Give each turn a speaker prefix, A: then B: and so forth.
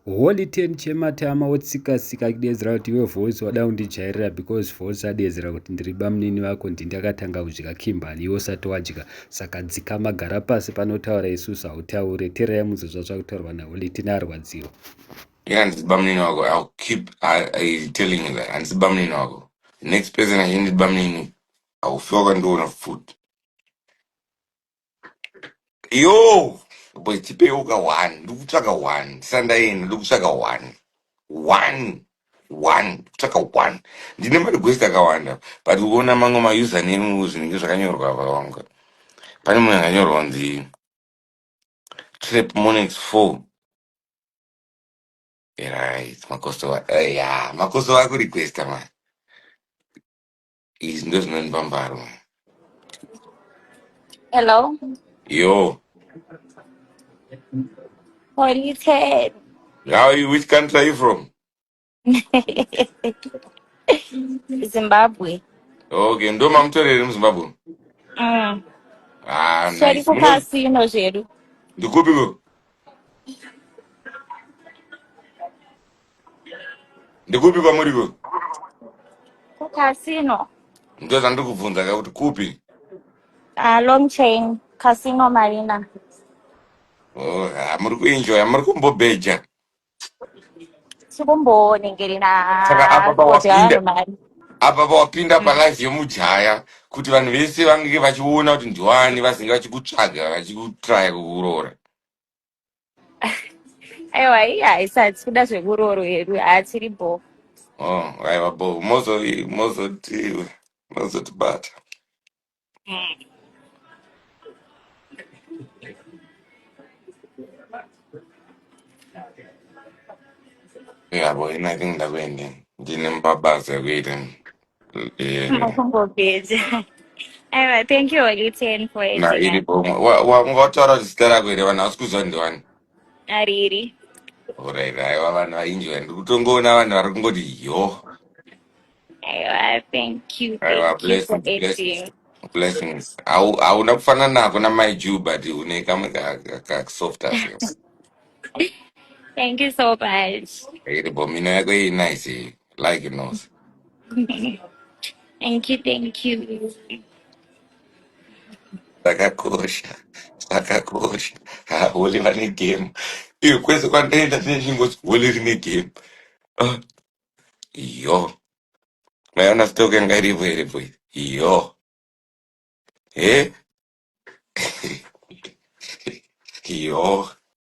A: Holy 10 chematama wotsika-sika kudedzera kuti iwe voice wada kundijairira because voice adedzera kuti ndiri bamunini vako ndindakatanga kudya Kimberly iwe usati wadya saka dzikama gara pasi panotaura isusu hautaure teerai muzozva zvakutaurwa naHoly 10 arwadziwa.
B: Yeah, and Bamlin Wago. I'll keep telling you that. And it's Bamlin Wago. Next person I need Bamlin. I will feel and do enough food. Yo! Boy, Tipe Oga one. Look like a one. Sunday in looks like a one. One. One. Like a one. The number the quest like a one. But we want among my username who's in English. I know Gava. Panama, I know on the trip Monix 4. Right. Makoso. Yeah. Makoso Wago request, man. He's not Bambaro.
C: Hello?
B: Yo.
C: Holy Ted.
B: How are you? Which country are you from?
C: Zimbabwe.
B: Okay, ndo mamtorere muZimbabwe.
C: Mm.
B: Ah,
C: Sheri
B: nice.
C: kukasino zvedu.
B: Ndikupiko? Ndikupiko muriko?
C: Kukasino.
B: Ndoza ndikubvunza kuti kupi?
C: Long chain. Casino Marina.
B: Oh, muri kuenjoy, muri kumbobeja. Saka
C: Sikumboningirina kodya mari.
B: apa pawapinda palive yomujaya kuti vanhu vese vange vachiona kuti ndiwani vazinge vachikutsvaga vachikutraya kukuroora.
C: Aiwa iya haisati kuda zvekuroro hedu hatiri bo.
B: Oh, aiwa bo, mozotibata. Yeah, boy, nothing ndakuende. Ndine mabasa ekuita.
C: Makumbobeja. Aiwa, thank you Holy 10 for
B: Na
C: editing
B: iri
C: us.
B: bomwe. Wanga wataura kuti zita rako here vanhu havasi kuzwa ndiwani.
C: Ariri.
B: Alright, aiwa vanhu vainjoya. Ndiri kutongoona vanhu vari kungoti yo.
C: Aiwa, thank
B: Aiwa,
C: you for
B: blessings.
C: editing.
B: Blessings. Hauna kufanana nako namai Jew but une kamwe kasoft asi.
C: Thank you so much.
B: Iri bomino yako iri nice. Like it knows.
C: Thank you.
B: Sakakosha. Sakakosha. Holy vane game. Iyo kwese kwandaenda neshingozi holy rine game. Ah, yo. Mayona stoke yanga iripo. Yo. Eh? Yo.